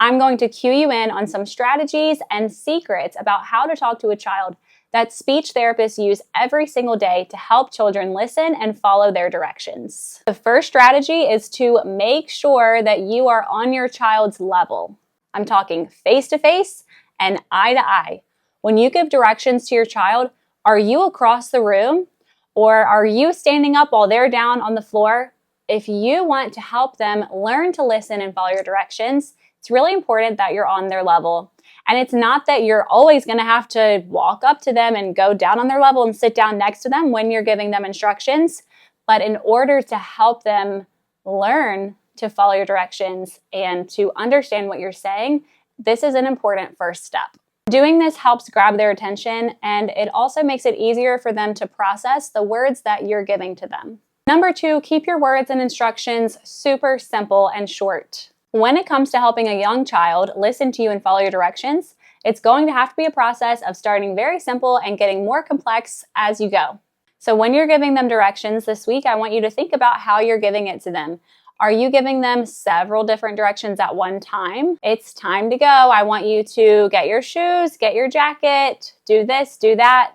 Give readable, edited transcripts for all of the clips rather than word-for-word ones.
I'm going to cue you in on some strategies and secrets about how to talk to a child that speech therapists use every single day to help children listen and follow their directions. The first strategy is to make sure that you are on your child's level. I'm talking face-to-face and eye-to-eye. When you give directions to your child, are you across the room or are you standing up while they're down on the floor? If you want to help them learn to listen and follow your directions, it's really important that you're on their level. And it's not that you're always going to have to walk up to them and go down on their level and sit down next to them when you're giving them instructions. But in order to help them learn to follow your directions and to understand what you're saying, this is an important first step. Doing this helps grab their attention, and it also makes it easier for them to process the words that you're giving to them. Number 2, keep your words and instructions super simple and short. When it comes to helping a young child listen to you and follow your directions, it's going to have to be a process of starting very simple and getting more complex as you go. So when you're giving them directions this week, I want you to think about how you're giving it to them. Are you giving them several different directions at one time? It's time to go. I want you to get your shoes, get your jacket, do this, do that.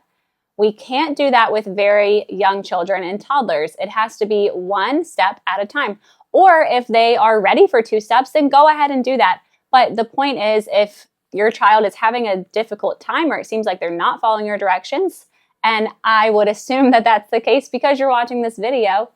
We can't do that with very young children and toddlers. It has to be one step at a time. Or if they are ready for 2 steps, then go ahead and do that. But the point is, if your child is having a difficult time or it seems like they're not following your directions, and I would assume that that's the case because you're watching this video,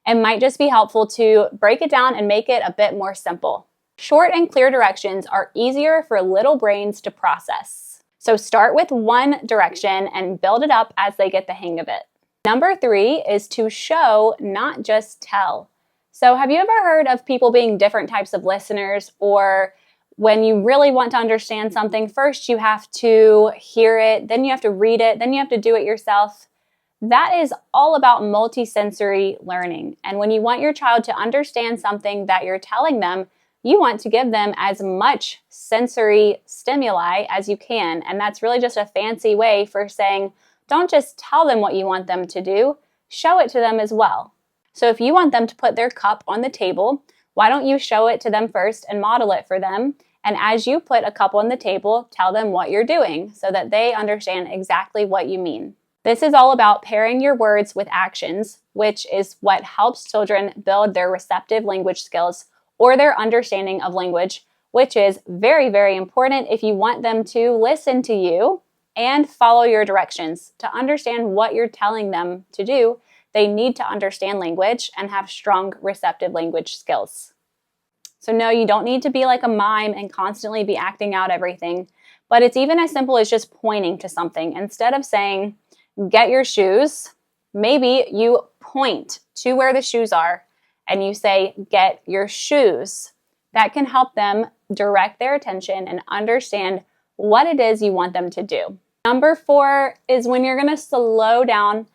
it might just be helpful to break it down and make it a bit more simple. Short and clear directions are easier for little brains to process. So start with one direction and build it up as they get the hang of it. Number 3 is to show, not just tell. So have you ever heard of people being different types of listeners, or when you really want to understand something, first you have to hear it, then you have to read it, then you have to do it yourself? That is all about multisensory learning. And when you want your child to understand something that you're telling them, you want to give them as much sensory stimuli as you can. And that's really just a fancy way for saying, don't just tell them what you want them to do, show it to them as well. So if you want them to put their cup on the table, why don't you show it to them first and model it for them? And as you put a cup on the table, tell them what you're doing so that they understand exactly what you mean. This is all about pairing your words with actions, which is what helps children build their receptive language skills or their understanding of language, which is very, very important if you want them to listen to you and follow your directions. To understand what you're telling them to do, they need to understand language and have strong receptive language skills. So no, you don't need to be like a mime and constantly be acting out everything, but it's even as simple as just pointing to something. Instead of saying, get your shoes, maybe you point to where the shoes are and you say, get your shoes. That can help them direct their attention and understand what it is you want them to do. Number 4 is when you're going to slow down,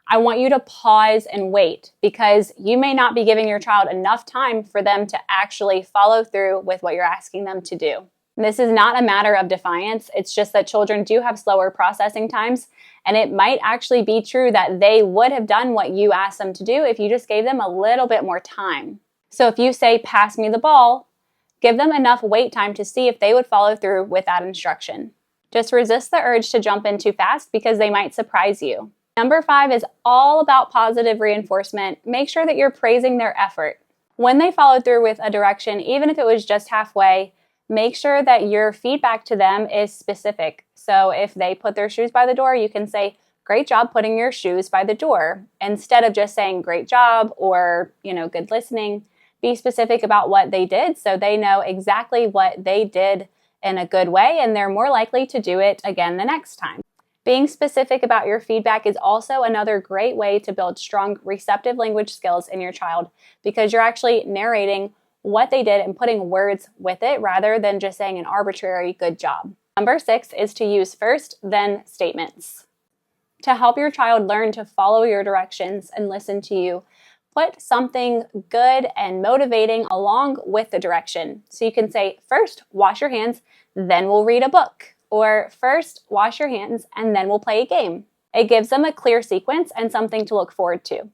I want you to pause and wait, because you may not be giving your child enough time for them to actually follow through with what you're asking them to do. This is not a matter of defiance. It's just that children do have slower processing times, and it might actually be true that they would have done what you asked them to do if you just gave them a little bit more time. So if you say, pass me the ball, give them enough wait time to see if they would follow through with that instruction. Just resist the urge to jump in too fast because they might surprise you. Number 5 is all about positive reinforcement. Make sure that you're praising their effort. When they followed through with a direction, even if it was just halfway, make sure that your feedback to them is specific. So if they put their shoes by the door, you can say, great job putting your shoes by the door. Instead of just saying great job or, good listening, be specific about what they did so they know exactly what they did in a good way, and they're more likely to do it again the next time. Being specific about your feedback is also another great way to build strong receptive language skills in your child, because you're actually narrating what they did and putting words with it rather than just saying an arbitrary good job. Number 6 is to use first, then statements. To help your child learn to follow your directions and listen to you, put something good and motivating along with the direction. So you can say, first, wash your hands, then we'll read a book. Or first, wash your hands, and then we'll play a game. It gives them a clear sequence and something to look forward to.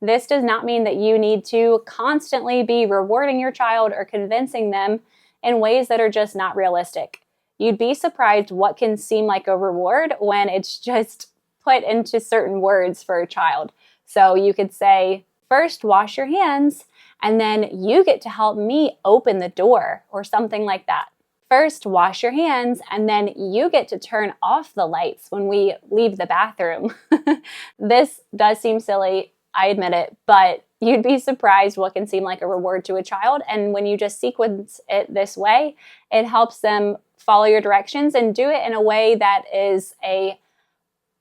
This does not mean that you need to constantly be rewarding your child or convincing them in ways that are just not realistic. You'd be surprised what can seem like a reward when it's just put into certain words for a child. So you could say, first wash your hands, and then you get to help me open the door, or something like that. First wash your hands, and then you get to turn off the lights when we leave the bathroom. This does seem silly, I admit it, but you'd be surprised what can seem like a reward to a child. And when you just sequence it this way, it helps them follow your directions and do it in a way that is a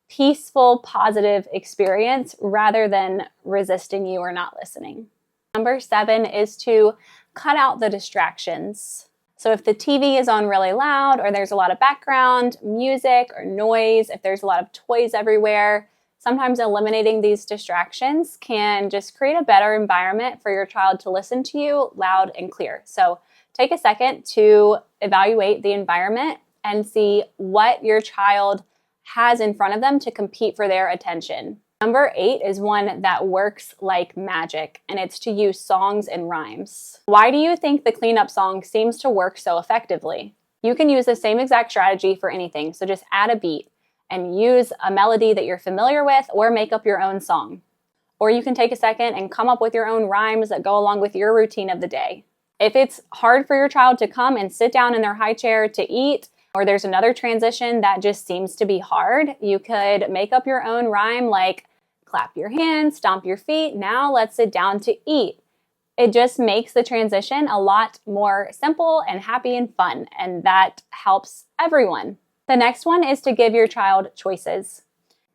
peaceful, positive experience rather than resisting you or not listening. Number 7 is to cut out the distractions. So if the TV is on really loud, or there's a lot of background music or noise, if there's a lot of toys everywhere, sometimes eliminating these distractions can just create a better environment for your child to listen to you loud and clear. So take a second to evaluate the environment and see what your child has in front of them to compete for their attention. Number 8 is one that works like magic, and it's to use songs and rhymes. Why do you think the cleanup song seems to work so effectively? You can use the same exact strategy for anything, so just add a beat and use a melody that you're familiar with, or make up your own song. Or you can take a second and come up with your own rhymes that go along with your routine of the day. If it's hard for your child to come and sit down in their high chair to eat, or there's another transition that just seems to be hard, you could make up your own rhyme like, clap your hands, stomp your feet, now let's sit down to eat. It just makes the transition a lot more simple and happy and fun, and that helps everyone. The next one is to give your child choices.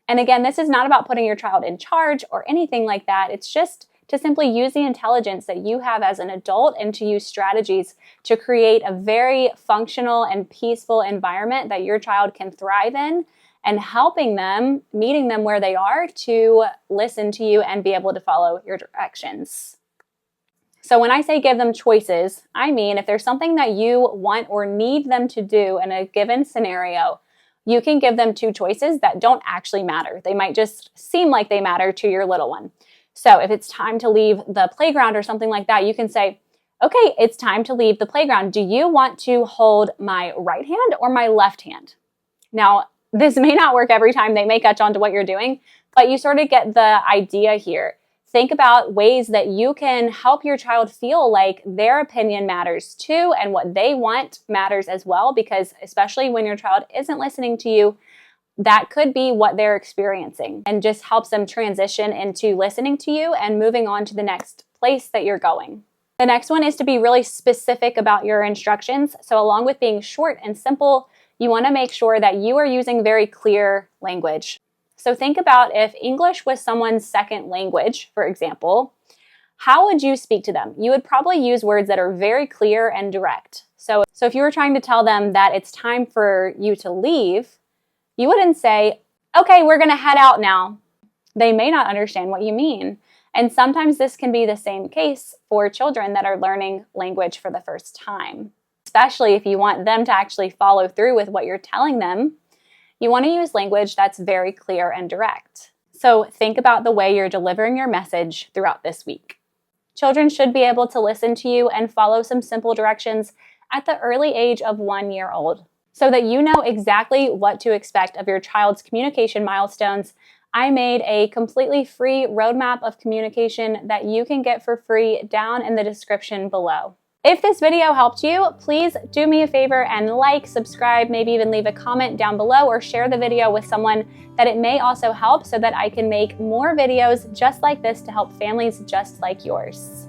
And again, this is not about putting your child in charge or anything like that. It's just to simply use the intelligence that you have as an adult and to use strategies to create a very functional and peaceful environment that your child can thrive in, and helping them, meeting them where they are to listen to you and be able to follow your directions. So when I say give them choices, I mean if there's something that you want or need them to do in a given scenario, you can give them 2 choices that don't actually matter. They might just seem like they matter to your little one. So if it's time to leave the playground or something like that, you can say, okay, it's time to leave the playground. Do you want to hold my right hand or my left hand? Now, this may not work every time. They may catch on to what you're doing, but you sort of get the idea here. Think about ways that you can help your child feel like their opinion matters too, and what they want matters as well, because especially when your child isn't listening to you, that could be what they're experiencing, and just helps them transition into listening to you and moving on to the next place that you're going. The next one is to be really specific about your instructions. So along with being short and simple, you want to make sure that you are using very clear language. So think about if English was someone's second language, for example, how would you speak to them? You would probably use words that are very clear and direct. So if you were trying to tell them that it's time for you to leave, you wouldn't say, okay, we're going to head out now. They may not understand what you mean. And sometimes this can be the same case for children that are learning language for the first time. Especially if you want them to actually follow through with what you're telling them, you want to use language that's very clear and direct. So think about the way you're delivering your message throughout this week. Children should be able to listen to you and follow some simple directions at the early age of 1 year old. So that you know exactly what to expect of your child's communication milestones, I made a completely free roadmap of communication that you can get for free down in the description below. If this video helped you, please do me a favor and like, subscribe, maybe even leave a comment down below, or share the video with someone that it may also help, so that I can make more videos just like this to help families just like yours.